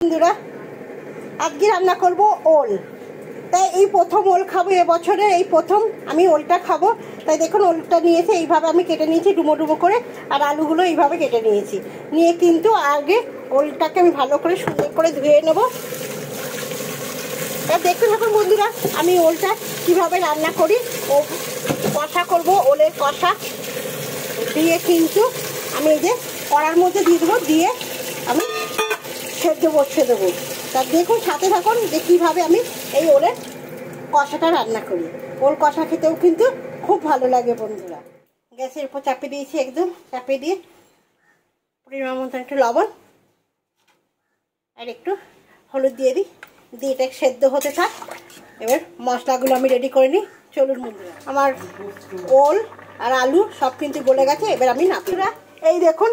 বন্ধুরা আজকে রান্না করব ওল। তাই এই প্রথম ওল খাবো এবছরে, এই প্রথম আমি ওলটা খাবো। তাই দেখুন ওলটা নিয়েছে এইভাবে আমি কেটে নিয়েছি ডুমো ডুমো করে, আর আলুগুলো এইভাবে কেটে নিয়েছি। নিয়ে কিন্তু আগে ওলটাকে আমি ভালো করে সুন্দর করে ধুয়ে নেব। দেখতে থাকুন বন্ধুরা আমি ওলটা কিভাবে রান্না করি। ও কষা করব, ওলের কষা দিয়ে কিন্তু আমি এই যে কড়ার মধ্যে দিয়ে দেবো, দিয়ে আমি সেদ্ধ বসিয়ে দেবো। তা দেখুন সাথে থাকুন যে কীভাবে আমি এই ওলের কষাটা রান্না করি। ওল কষা খেতেও কিন্তু খুব ভালো লাগে বন্ধুরা। গ্যাসের উপর চাপিয়ে দিয়েছি, একদম চাপিয়ে দিয়ে পরিমাণ মতো একটু লবণ আর একটু হলুদ দিয়ে দিই, দিয়ে এটা সেদ্ধ হতে থাক। এবার মশলাগুলো আমি রেডি করে নিই। চলুন বন্ধুরা, আমার ওল আর আলু সব কিন্তু গলে গেছে। এবার আমি নাপিরা এই দেখুন,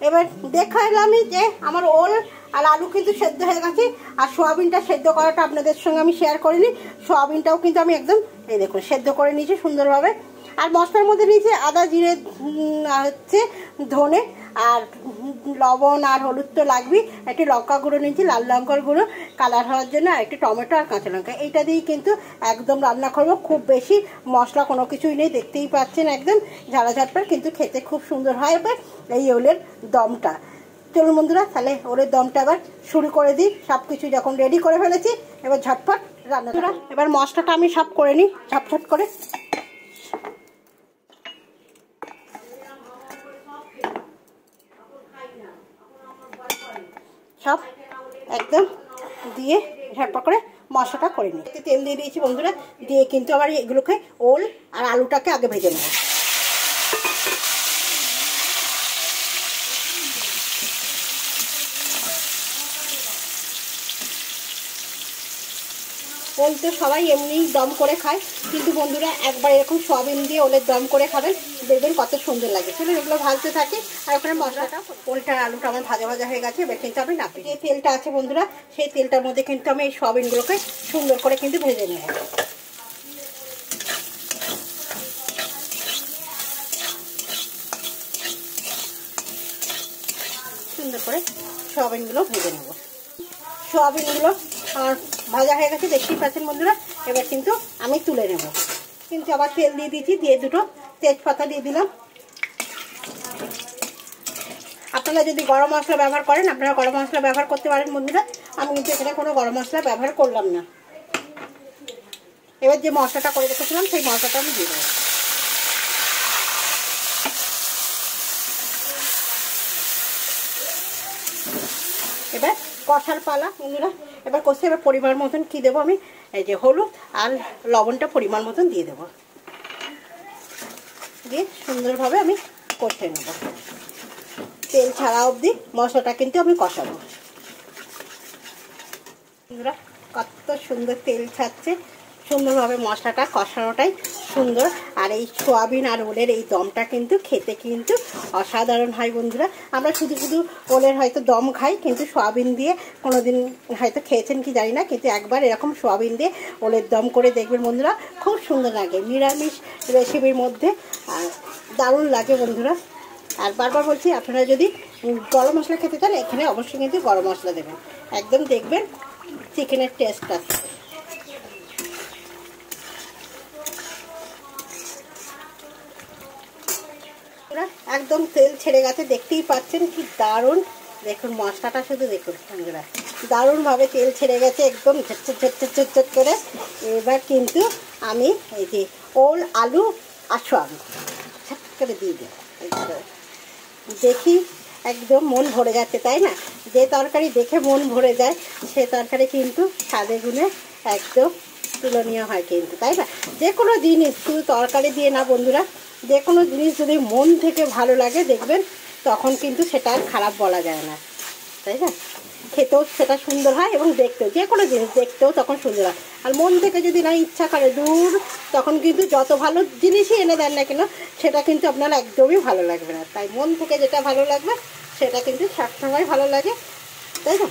এবার দেখালাম যে আমার ওল আর আলু কিন্তু সেদ্ধ হয়ে গেছে। আর সোয়াবিনটা সেদ্ধ করাটা আপনাদের সঙ্গে আমি শেয়ার করিনি। সোয়াবিনটাও কিন্তু আমি একদম এই দেখুন সেদ্ধ করে নিয়েছি সুন্দরভাবে। আর মশলার মধ্যে নিয়েছি আদা, জিরে, হচ্ছে ধনে, আর লবণ আর হলুদ তো লাগবেই। একটু লঙ্কা গুঁড়ো নিয়েছি, লাল লঙ্কার গুঁড়ো কালার হওয়ার জন্য, আর একটু টমেটো আর কাঁচা লঙ্কা। এইটা দিয়েই কিন্তু একদম রান্না করবো। খুব বেশি মশলা কোনো কিছুই নেই, দেখতেই পাচ্ছেন একদম ঝাড়া ঝাটপাট, কিন্তু খেতে খুব সুন্দর হয়। এবার এই ওলের দমটা, চলুন বন্ধুরা তাহলে ওলের দমটা এবার শুরু করে দিই। সব কিছু যখন রেডি করে ফেলেছি এবার ঝটপট রান্নাটা। এবার মশলাটা আমি সব করে নিই ঝটফট করে। সব একদম দিয়ে ঝটপট করে মশলাটা করে নিই। তেল দিয়ে দিয়েছি বন্ধুরা, দিয়ে কিন্তু আবার এগুলোকে ওল আর আলুটাকে আগে ভেজে নেব। ওল তো সবাই এমনি দম করে খায়, কিন্তু বন্ধুরা একবার এরকম সোয়াবিন দিয়ে ওলের দম করে খাবেন, দেখবেন কত সুন্দর লাগে। চলুন এগুলো ভাজতে থাকে। আর ওখানে মশলাটা, ওলটার আলুটা আমার ভাজা ভাজা হয়ে গেছে। এবার কিন্তু আমি নাপি যে তেলটা আছে বন্ধুরা, সেই তেলটার মধ্যে কিন্তু আমি এই সোয়াবিনগুলোকে সুন্দর করে কিন্তু ভেজে নেব। সুন্দর করে সোয়াবিনগুলো ভেজে নেব। সোয়াবিনগুলো আমার ভাজা হয়ে গেছে, দেখতেই পাচ্ছেন বন্ধুরা। এবার কিন্তু আমি তুলে নেব। কিন্তু আবার তেল দিয়ে দিয়েছি, দিয়ে দুটো তেজপাতা দিয়ে দিলাম। আপনারা যদি গরম মশলা ব্যবহার করেন আপনারা গরম মশলা ব্যবহার করতে পারেন বন্ধুরা। আমি কিন্তু এখানে কোনো গরম মশলা ব্যবহার করলাম না। এবার যে মশলাটা করে রেখেছিলাম সেই মশলাটা আমি দিয়ে দেবো। এবার কষার পালা বন্ধুরা। এবার কষে এবার পরিমাণ মতন কী দেবো আমি, এই যে হলুদ আর লবণটা পরিমাণ মতন দিয়ে দেবো, দিয়ে সুন্দরভাবে আমি কষে নেব। তেল ছাড়া অবধি মশলাটা কিন্তু আমি কষাবো বন্ধুরা। কত সুন্দর তেল ছাড়ছে, সুন্দরভাবে মশলাটা কষানোটাই সুন্দর। আর এই সোয়াবিন আর ওলের এই দমটা কিন্তু খেতে কিন্তু অসাধারণ হয় বন্ধুরা। আমরা শুধু শুধু ওলের হয়তো দম খাই, কিন্তু সোয়াবিন দিয়ে কোনো দিন হয়তো খেয়েছেন কি জানি না, কিন্তু একবার এরকম সোয়াবিন দিয়ে ওলের দম করে দেখবেন বন্ধুরা, খুব সুন্দর লাগে। নিরামিষ রেসিপির মধ্যে দারুণ লাগে বন্ধুরা। আর বারবার বলছি, আপনারা যদি গরম মশলা খেতে চান এখানে অবশ্যই কিন্তু গরম মশলা দেবেন, একদম দেখবেন চিকেনের টেস্ট আছে। একদম তেল ছেড়ে গেছে, দেখতেই পাচ্ছেন কি দারুণ। দেখুন মশলাটা শুধু দেখুন বন্ধুরা, দারুণভাবে তেল ছেড়ে গেছে একদম ঝটঝট ঝটঝট ঝটঝট করে। এবার কিন্তু আমি এই যে ওল, আলু আর সোয়াবিন ঝট করে দিয়ে দিই। দেখি একদম মন ভরে যাচ্ছে, তাই না? যে তরকারি দেখে মন ভরে যায় সে তরকারি কিন্তু স্বাদে গুণে একদম তুলনীয় হয় কিন্তু, তাই না? যে কোনো জিনিস শুধু তরকারি দিয়ে না বন্ধুরা, যে কোনো জিনিস যদি মন থেকে ভালো লাগে দেখবেন তখন কিন্তু সেটা খারাপ বলা যায় না, তাই না? খেতেও সেটা সুন্দর হয় এবং দেখতেও, যে কোনো জিনিস দেখতেও তখন সুন্দর হয়। আর মন থেকে যদি না ইচ্ছা করে দূর, তখন কিন্তু যত ভালো জিনিসই এনে দেন না কেন সেটা কিন্তু আপনার একদমই ভালো লাগবে না। তাই মন থেকে যেটা ভালো লাগবে সেটা কিন্তু সবসময় ভালো লাগে, তাই না?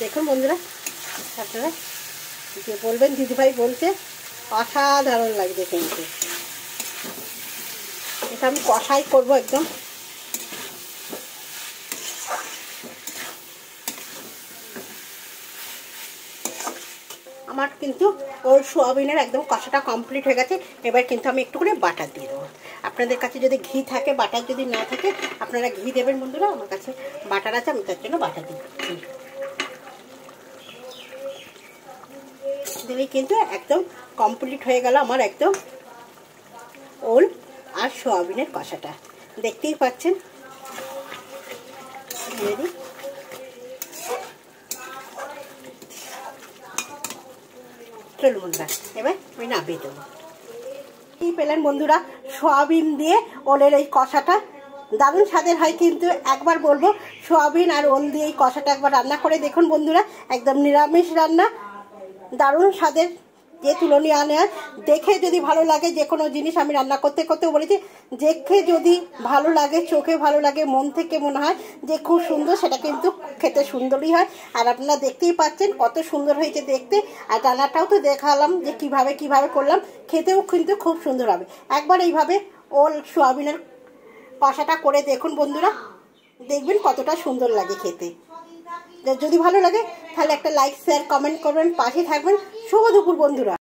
দেখুন বন্ধুরা, আপনারা যে বলবেন দিদিভাই বলছে অসাধারণ লাগবে কিন্তু। এটা আমি কষাই করবো একদম। আমার কিন্তু ওল সোয়াবিনের একদম কষাটা কমপ্লিট হয়ে গেছে। এবার কিন্তু আমি একটু করে বাটার দিয়ে দেবো। আপনাদের কাছে যদি ঘি থাকে, বাটার যদি না থাকে আপনারা ঘি দেবেন বন্ধুরা। আমার কাছে বাটার আছে, আমি তার জন্য বাটার দিচ্ছি। দিলেই কিন্তু একদম কমপ্লিট হয়ে গেল আমার একদম ওল আর সোয়াবিনের কষাটা। দেখতেই পাচ্ছেন। চলুন বন্ধুরা, এবার আমি নামিয়ে দেবো। কি পেলেন বন্ধুরা, সোয়াবিন দিয়ে ওলের এই কষাটা দারুণ স্বাদের হয়। কিন্তু একবার বলবো, সোয়াবিন আর ওল দিয়ে এই কষাটা একবার রান্না করে দেখুন বন্ধুরা। একদম নিরামিষ রান্না, দারুণ স্বাদের, যে তুলনীয় নেয়। দেখে যদি ভালো লাগে, যে কোনো জিনিস আমি রান্না করতে করতেও বলেছি, দেখে যদি ভালো লাগে, চোখে ভালো লাগে, মন থেকে মনে হয় যে খুব সুন্দর, সেটা কিন্তু খেতে সুন্দরই হয়। আর আপনারা দেখতেই পাচ্ছেন কত সুন্দর হয়েছে দেখতে। আর রান্নাটাও তো দেখালাম যে কিভাবে করলাম, খেতেও কিন্তু খুব সুন্দর হবে। একবার এইভাবে ওল সোয়াবিনের কষাটা করে দেখুন বন্ধুরা, দেখবেন কতটা সুন্দর লাগে খেতে। যদি ভালো লাগে তাহলে একটা লাইক, শেয়ার, কমেন্ট করবেন, পাশে থাকবেন। শুভ দুপুর বন্ধুরা।